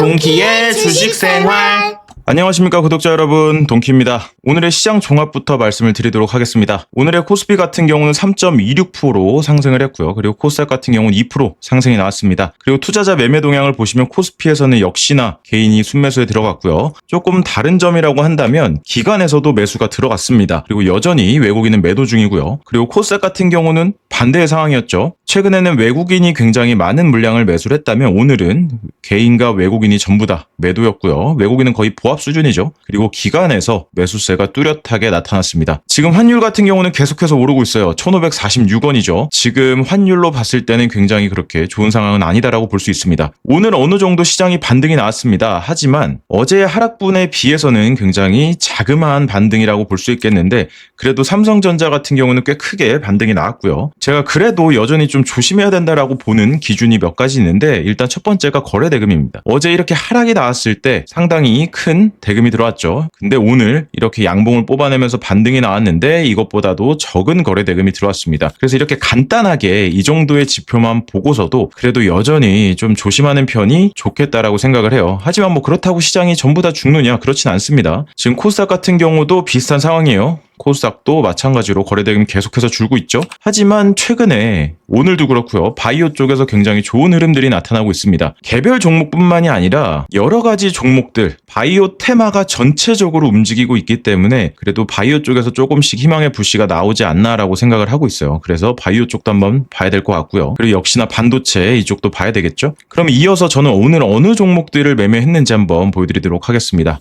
동키의 주식생활. 안녕하십니까 구독자 여러분, 동키입니다. 오늘의 시장 종합부터 말씀을 드리도록 하겠습니다. 오늘의 코스피 같은 경우는 3.26% 상승을 했고요. 그리고 코스닥 같은 경우는 2% 상승이 나왔습니다. 그리고 투자자 매매 동향을 보시면 코스피에서는 역시나 개인이 순매수에 들어갔고요. 조금 다른 점이라고 한다면 기관에서도 매수가 들어갔습니다. 그리고 여전히 외국인은 매도 중이고요. 그리고 코스닥 같은 경우는 반대의 상황이었죠. 최근에는 외국인이 굉장히 많은 물량을 매수를 했다면 오늘은 개인과 외국인이 전부 다 매도였고요. 외국인은 거의 보합 수준이죠. 그리고 기관에서 매수세가 뚜렷하게 나타났습니다. 지금 환율 같은 경우는 계속해서 오르고 있어요. 1,546원이죠. 지금 환율로 봤을 때는 굉장히 그렇게 좋은 상황은 아니다라고 볼 수 있습니다. 오늘 어느 정도 시장이 반등이 나왔습니다. 하지만 어제의 하락분에 비해서는 굉장히 자그마한 반등이라고 볼 수 있겠는데 그래도 삼성전자 같은 경우는 꽤 크게 반등이 나왔고요. 제가 그래도 여전히 좀 조심해야 된다라고 보는 기준이 몇 가지 있는데 일단 첫 번째가 거래 대금입니다. 어제 이렇게 하락이 나왔을 때 상당히 큰 대금이 들어왔죠. 근데 오늘 이렇게 양봉을 뽑아내면서 반등이 나왔는데 이것보다도 적은 거래 대금이 들어왔습니다. 그래서 이렇게 간단하게 이 정도의 지표만 보고서도 그래도 여전히 좀 조심하는 편이 좋겠다라고 생각을 해요. 하지만 뭐 그렇다고 시장이 전부 다 죽느냐? 그렇진 않습니다. 지금 코스닥 같은 경우도 비슷한 상황이에요. 코스닥도 마찬가지로 거래대금이 계속해서 줄고 있죠. 하지만 최근에 오늘도 그렇고요. 바이오 쪽에서 굉장히 좋은 흐름들이 나타나고 있습니다. 개별 종목뿐만이 아니라 여러 가지 종목들, 바이오 테마가 전체적으로 움직이고 있기 때문에 그래도 바이오 쪽에서 조금씩 희망의 불씨가 나오지 않나라고 생각을 하고 있어요. 그래서 바이오 쪽도 한번 봐야 될 것 같고요. 그리고 역시나 반도체 이쪽도 봐야 되겠죠. 그럼 이어서 저는 오늘 어느 종목들을 매매했는지 한번 보여드리도록 하겠습니다.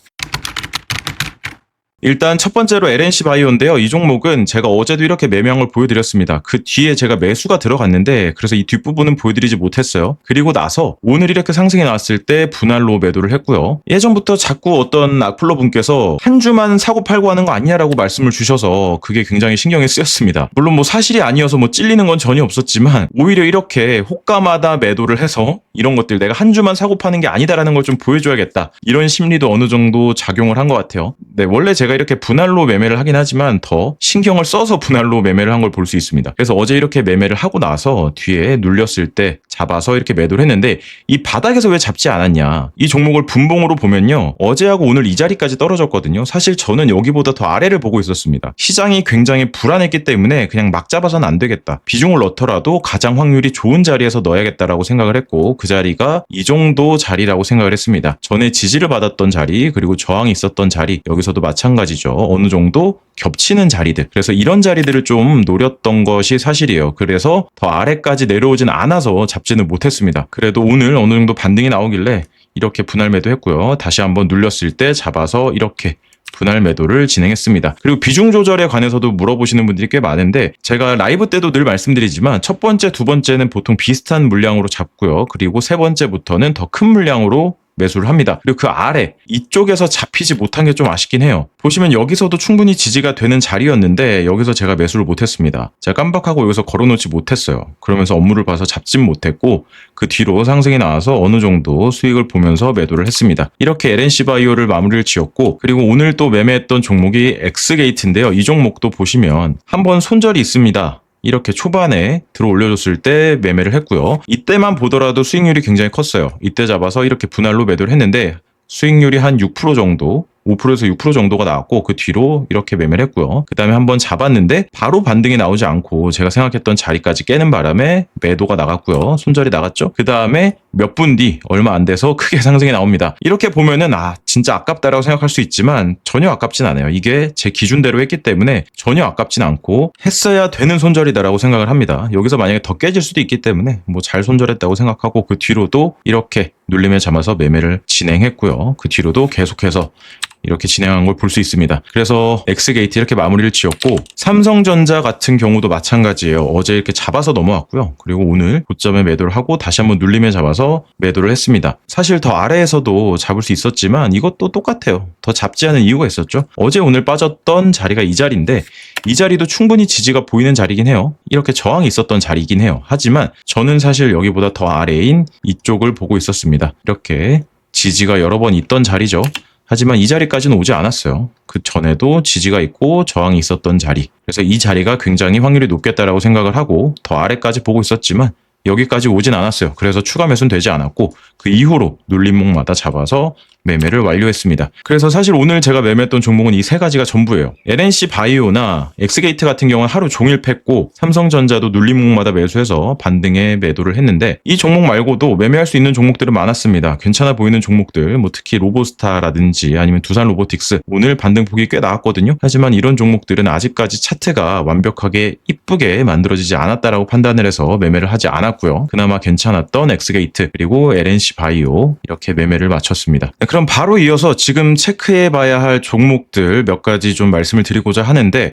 일단 첫 번째로 LNC 바이오인데요. 이 종목은 제가 어제도 이렇게 매매한 걸 보여드렸습니다. 그 뒤에 제가 매수가 들어갔는데 그래서 이 뒷부분은 보여드리지 못했어요. 그리고 나서 오늘 이렇게 상승이 나왔을 때 분할로 매도를 했고요. 예전부터 자꾸 어떤 악플러 분께서 한 주만 사고 팔고 하는 거 아니냐라고 말씀을 주셔서 그게 굉장히 신경이 쓰였습니다. 물론 뭐 사실이 아니어서 뭐 찔리는 건 전혀 없었지만 오히려 이렇게 호가마다 매도를 해서 이런 것들 내가 한 주만 사고 파는 게 아니다라는 걸 좀 보여줘야겠다. 이런 심리도 어느 정도 작용을 한 것 같아요. 네, 원래 제가 이렇게 분할로 매매를 하긴 하지만 더 신경을 써서 분할로 매매를 한 걸 볼 수 있습니다. 그래서 어제 이렇게 매매를 하고 나서 뒤에 눌렸을 때 잡아서 이렇게 매도를 했는데 이 바닥에서 왜 잡지 않았냐. 이 종목을 분봉으로 보면요. 어제하고 오늘 이 자리까지 떨어졌거든요. 사실 저는 여기보다 더 아래를 보고 있었습니다. 시장이 굉장히 불안했기 때문에 그냥 막 잡아서는 안 되겠다. 비중을 넣더라도 가장 확률이 좋은 자리에서 넣어야겠다라고 생각을 했고 그 자리가 이 정도 자리라고 생각을 했습니다. 전에 지지를 받았던 자리 그리고 저항이 있었던 자리 여기서도 마찬가지죠. 어느 정도 겹치는 자리들. 그래서 이런 자리들을 좀 노렸던 것이 사실이에요. 그래서 더 아래까지 내려오진 않아서 잡지는 못했습니다. 그래도 오늘 어느 정도 반등이 나오길래 이렇게 분할 매도했고요. 다시 한번 눌렸을 때 잡아서 이렇게 분할 매도를 진행했습니다. 그리고 비중 조절에 관해서도 물어보시는 분들이 꽤 많은데 제가 라이브 때도 늘 말씀드리지만 첫 번째, 두 번째는 보통 비슷한 물량으로 잡고요. 그리고 세 번째부터는 더 큰 물량으로 매수를 합니다. 그리고 그 아래 이쪽에서 잡히지 못한 게 좀 아쉽긴 해요. 보시면 여기서도 충분히 지지가 되는 자리였는데 여기서 제가 매수를 못했습니다. 제가 깜빡하고 여기서 걸어놓지 못했어요. 그러면서 업무를 봐서 잡진 못했고 그 뒤로 상승이 나와서 어느 정도 수익을 보면서 매도를 했습니다. 이렇게 LNC 바이오를 마무리를 지었고 그리고 오늘 또 매매했던 종목이 엑스게이트인데요. 이 종목도 보시면 한번 손절이 있습니다. 이렇게 초반에 들어 올려줬을 때 매매를 했고요. 이때만 보더라도 수익률이 굉장히 컸어요. 이때 잡아서 이렇게 분할로 매도를 했는데 수익률이 한 6% 정도 5%에서 6% 정도가 나왔고 그 뒤로 이렇게 매매를 했고요. 그 다음에 한번 잡았는데 바로 반등이 나오지 않고 제가 생각했던 자리까지 깨는 바람에 매도가 나갔고요. 손절이 나갔죠. 그 다음에 몇 분 뒤 얼마 안 돼서 크게 상승이 나옵니다. 이렇게 보면은 진짜 아깝다라고 생각할 수 있지만 전혀 아깝진 않아요. 이게 제 기준대로 했기 때문에 전혀 아깝진 않고 했어야 되는 손절이다라고 생각을 합니다. 여기서 만약에 더 깨질 수도 있기 때문에 뭐 잘 손절했다고 생각하고 그 뒤로도 이렇게 눌림에 잠아서 매매를 진행했고요. 그 뒤로도 계속해서 이렇게 진행한 걸 볼 수 있습니다. 그래서 엑스게이트 이렇게 마무리를 지었고 삼성전자 같은 경우도 마찬가지예요. 어제 이렇게 잡아서 넘어왔고요. 그리고 오늘 고점에 매도를 하고 다시 한번 눌림에 잡아서 매도를 했습니다. 사실 더 아래에서도 잡을 수 있었지만 이것도 똑같아요. 더 잡지 않은 이유가 있었죠. 어제 오늘 빠졌던 자리가 이 자리인데 이 자리도 충분히 지지가 보이는 자리긴 해요. 이렇게 저항이 있었던 자리이긴 해요. 하지만 저는 사실 여기보다 더 아래인 이쪽을 보고 있었습니다. 이렇게 지지가 여러 번 있던 자리죠. 하지만 이 자리까지는 오지 않았어요. 그 전에도 지지가 있고 저항이 있었던 자리. 그래서 이 자리가 굉장히 확률이 높겠다라고 생각을 하고 더 아래까지 보고 있었지만 여기까지 오진 않았어요. 그래서 추가 매수는 되지 않았고 그 이후로 눌림목마다 잡아서 매매를 완료했습니다. 그래서 사실 오늘 제가 매매했던 종목은 이 세 가지가 전부예요. LNC 바이오나 엑스게이트 같은 경우는 하루 종일 팼고 삼성전자도 눌림목마다 매수해서 반등에 매도를 했는데 이 종목 말고도 매매할 수 있는 종목들은 많았습니다. 괜찮아 보이는 종목들, 뭐 특히 로보스타라든지 아니면 두산 로보틱스 오늘 반등폭이 꽤 나왔거든요. 하지만 이런 종목들은 아직까지 차트가 완벽하게 이쁘게 만들어지지 않았다라고 판단을 해서 매매를 하지 않았고요. 그나마 괜찮았던 엑스게이트 그리고 LNC 바이오 이렇게 매매를 마쳤습니다. 그럼 바로 이어서 지금 체크해 봐야 할 종목들 몇 가지 좀 말씀을 드리고자 하는데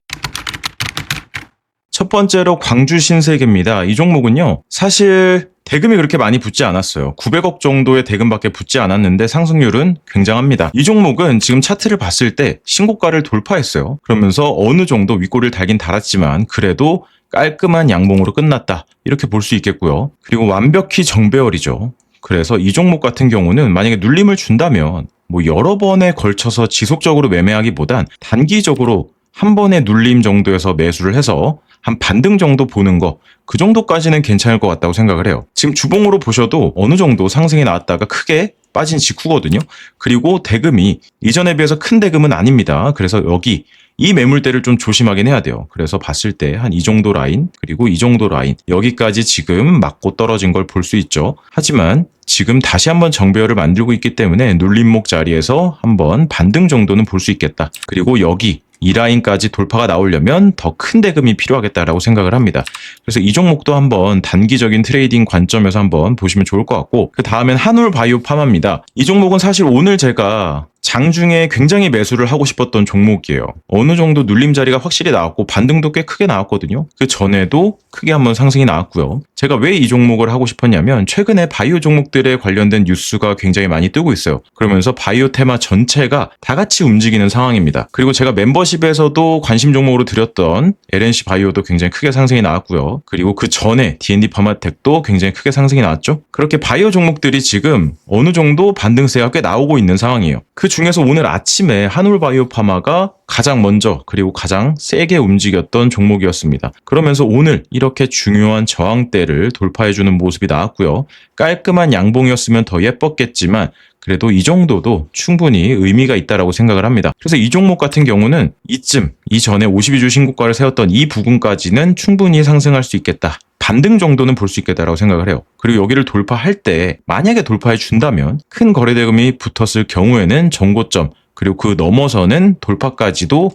첫 번째로 광주 신세계입니다. 이 종목은요. 사실 대금이 그렇게 많이 붙지 않았어요. 900억 정도의 대금밖에 붙지 않았는데 상승률은 굉장합니다. 이 종목은 지금 차트를 봤을 때 신고가를 돌파했어요. 그러면서 어느 정도 윗꼬리를 달긴 달았지만 그래도 깔끔한 양봉으로 끝났다. 이렇게 볼 수 있겠고요. 그리고 완벽히 정배열이죠. 그래서 이 종목 같은 경우는 만약에 눌림을 준다면 뭐 여러 번에 걸쳐서 지속적으로 매매하기보단 단기적으로 한 번의 눌림 정도에서 매수를 해서 한 반등 정도 보는 거 그 정도까지는 괜찮을 것 같다고 생각을 해요. 지금 주봉으로 보셔도 어느 정도 상승이 나왔다가 크게 빠진 직후거든요. 그리고 대금이 이전에 비해서 큰 대금은 아닙니다. 그래서 여기 이 매물대를 좀 조심하긴 해야 돼요. 그래서 봤을 때 한 이 정도 라인 그리고 이 정도 라인 여기까지 지금 맞고 떨어진 걸 볼 수 있죠. 하지만 지금 다시 한번 정배열을 만들고 있기 때문에 눌림목 자리에서 한번 반등 정도는 볼 수 있겠다. 그리고 여기 이 라인까지 돌파가 나오려면 더 큰 대금이 필요하겠다라고 생각을 합니다. 그래서 이 종목도 한번 단기적인 트레이딩 관점에서 한번 보시면 좋을 것 같고 그 다음엔 한울바이오파마입니다. 이 종목은 사실 오늘 제가 장중에 굉장히 매수를 하고 싶었던 종목이에요. 어느 정도 눌림 자리가 확실히 나왔고 반등도 꽤 크게 나왔거든요. 그 전에도 크게 한번 상승이 나왔고요. 제가 왜 이 종목을 하고 싶었냐면 최근에 바이오 종목들에 관련된 뉴스가 굉장히 많이 뜨고 있어요. 그러면서 바이오 테마 전체가 다 같이 움직이는 상황입니다. 그리고 제가 멤버십에서도 관심 종목으로 드렸던 LNC 바이오도 굉장히 크게 상승이 나왔고요. 그리고 그 전에 D&D 파마텍도 굉장히 크게 상승이 나왔죠. 그렇게 바이오 종목들이 지금 어느 정도 반등세가 꽤 나오고 있는 상황이에요. 그 중에서 오늘 아침에 한울바이오파마가 가장 먼저 그리고 가장 세게 움직였던 종목이었습니다. 그러면서 오늘 이렇게 중요한 저항대를 돌파해주는 모습이 나왔고요. 깔끔한 양봉이었으면 더 예뻤겠지만 그래도 이 정도도 충분히 의미가 있다라고 생각을 합니다. 그래서 이 종목 같은 경우는 이전에 52주 신고가를 세웠던 이 부분까지는 충분히 상승할 수 있겠다. 반등 정도는 볼 수 있겠다라고 생각을 해요. 그리고 여기를 돌파할 때 만약에 돌파해 준다면 큰 거래대금이 붙었을 경우에는 정고점 그리고 그 넘어서는 돌파까지도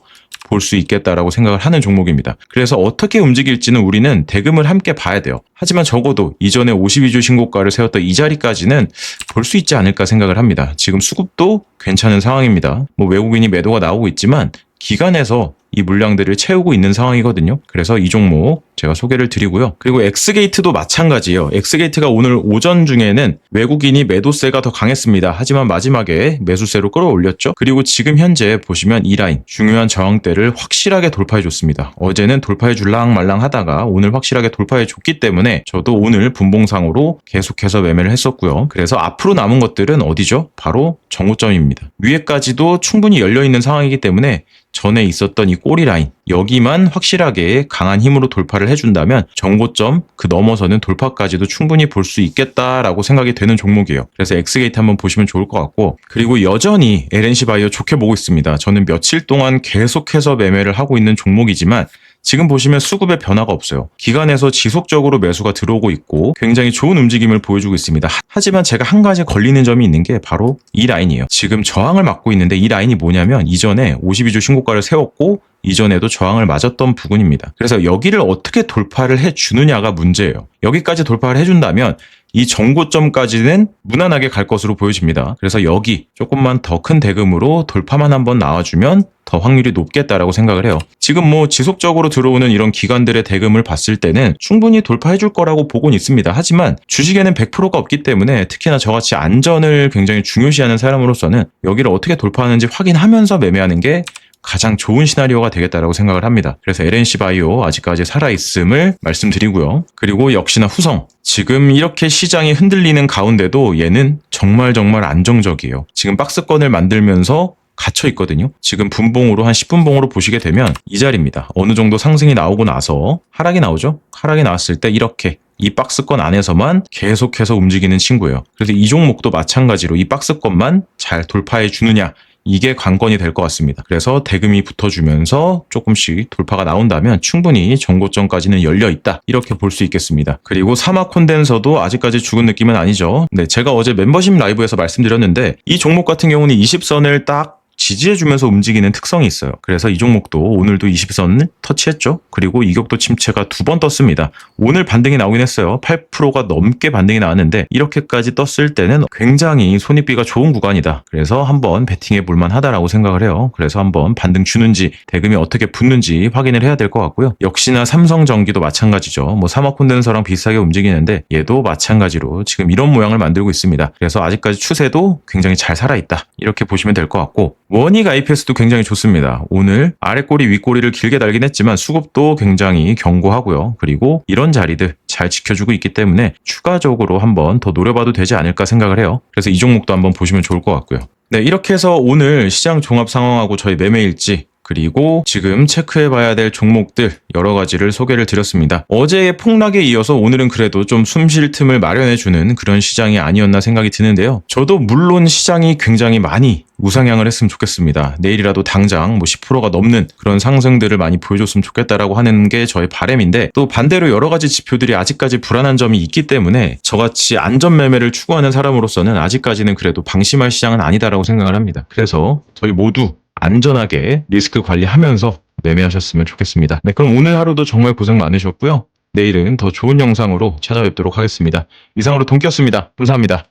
볼 수 있겠다라고 생각을 하는 종목입니다. 그래서 어떻게 움직일지는 우리는 대금을 함께 봐야 돼요. 하지만 적어도 이전에 52주 신고가를 세웠던 이 자리까지는 볼 수 있지 않을까 생각을 합니다. 지금 수급도 괜찮은 상황입니다. 뭐 외국인이 매도가 나오고 있지만 기관에서 이 물량들을 채우고 있는 상황이거든요. 그래서 이 종목 제가 소개를 드리고요. 그리고 엑스게이트도 마찬가지예요. 엑스게이트가 오늘 오전 중에는 외국인이 매도세가 더 강했습니다. 하지만 마지막에 매수세로 끌어올렸죠. 그리고 지금 현재 보시면 이 라인 중요한 저항대를 확실하게 돌파해 줬습니다. 어제는 돌파해 줄랑 말랑 하다가 오늘 확실하게 돌파해 줬기 때문에 저도 오늘 분봉상으로 계속해서 매매를 했었고요. 그래서 앞으로 남은 것들은 어디죠? 바로 정고점입니다. 위에까지도 충분히 열려있는 상황이기 때문에 전에 있었던 이 꼬리 라인 여기만 확실하게 강한 힘으로 돌파를 해준다면 정고점 그 넘어서는 돌파까지도 충분히 볼 수 있겠다라고 생각이 되는 종목이에요. 그래서 엑스게이트 한번 보시면 좋을 것 같고 그리고 여전히 LNC 바이오 좋게 보고 있습니다. 저는 며칠 동안 계속해서 매매를 하고 있는 종목이지만 지금 보시면 수급의 변화가 없어요. 기관에서 지속적으로 매수가 들어오고 있고 굉장히 좋은 움직임을 보여주고 있습니다. 하지만 제가 한 가지 걸리는 점이 있는 게 바로 이 라인이에요. 지금 저항을 맞고 있는데 이 라인이 뭐냐면 이전에 52주 신고가를 세웠고 이전에도 저항을 맞았던 부분입니다. 그래서 여기를 어떻게 돌파를 해주느냐가 문제예요. 여기까지 돌파를 해준다면 이 정고점까지는 무난하게 갈 것으로 보여집니다. 그래서 여기 조금만 더 큰 대금으로 돌파만 한번 나와주면 더 확률이 높겠다라고 생각을 해요. 지금 뭐 지속적으로 들어오는 이런 기관들의 대금을 봤을 때는 충분히 돌파해 줄 거라고 보고는 있습니다. 하지만 주식에는 100%가 없기 때문에 특히나 저같이 안전을 굉장히 중요시하는 사람으로서는 여기를 어떻게 돌파하는지 확인하면서 매매하는 게 가장 좋은 시나리오가 되겠다라고 생각을 합니다. 그래서 LNC 바이오 아직까지 살아있음을 말씀드리고요. 그리고 역시나 후성. 지금 이렇게 시장이 흔들리는 가운데도 얘는 정말 안정적이에요. 지금 박스권을 만들면서 갇혀 있거든요. 지금 분봉으로 한 10분봉으로 보시게 되면 이 자리입니다. 어느 정도 상승이 나오고 나서 하락이 나오죠. 하락이 나왔을 때 이렇게 이 박스권 안에서만 계속해서 움직이는 친구예요. 그래서 이 종목도 마찬가지로 이 박스권만 잘 돌파해 주느냐, 이게 관건이 될 것 같습니다. 그래서 대금이 붙어주면서 조금씩 돌파가 나온다면 충분히 정고점까지는 열려 있다, 이렇게 볼 수 있겠습니다. 그리고 사막 콘덴서도 아직까지 죽은 느낌은 아니죠. 네, 제가 어제 멤버십 라이브에서 말씀드렸는데 이 종목 같은 경우는 20선을 딱 지지해주면서 움직이는 특성이 있어요. 그래서 이 종목도 오늘도 20선을 터치했죠. 그리고 이격도 침체가 2번 떴습니다. 오늘 반등이 나오긴 했어요. 8%가 넘게 반등이 나왔는데 이렇게까지 떴을 때는 굉장히 손익비가 좋은 구간이다. 그래서 한번 베팅해 볼만 하다라고 생각을 해요. 그래서 한번 반등 주는지 대금이 어떻게 붙는지 확인을 해야 될 것 같고요. 역시나 삼성전기도 마찬가지죠. 뭐 사막 콘덴서랑 비슷하게 움직이는데 얘도 마찬가지로 지금 이런 모양을 만들고 있습니다. 그래서 아직까지 추세도 굉장히 잘 살아있다, 이렇게 보시면 될 것 같고, 원익 IPS도 굉장히 좋습니다. 오늘 아랫꼬리 윗꼬리를 길게 달긴 했지만 수급도 굉장히 견고하고요. 그리고 이런 자리들 잘 지켜주고 있기 때문에 추가적으로 한번 더 노려봐도 되지 않을까 생각을 해요. 그래서 이 종목도 한번 보시면 좋을 것 같고요. 네, 이렇게 해서 오늘 시장 종합 상황하고 저희 매매 일지, 그리고 지금 체크해봐야 될 종목들 여러 가지를 소개를 드렸습니다. 어제의 폭락에 이어서 오늘은 그래도 좀 숨 쉴 틈을 마련해주는 그런 시장이 아니었나 생각이 드는데요. 저도 물론 시장이 굉장히 많이 우상향을 했으면 좋겠습니다. 내일이라도 당장 뭐 10%가 넘는 그런 상승들을 많이 보여줬으면 좋겠다라고 하는 게 저의 바람인데, 또 반대로 여러 가지 지표들이 아직까지 불안한 점이 있기 때문에 저같이 안전 매매를 추구하는 사람으로서는 아직까지는 그래도 방심할 시장은 아니다라고 생각을 합니다. 그래서 저희 모두 안전하게 리스크 관리하면서 매매하셨으면 좋겠습니다. 네, 그럼 오늘 하루도 정말 고생 많으셨고요. 내일은 더 좋은 영상으로 찾아뵙도록 하겠습니다. 이상으로 동키였습니다. 감사합니다.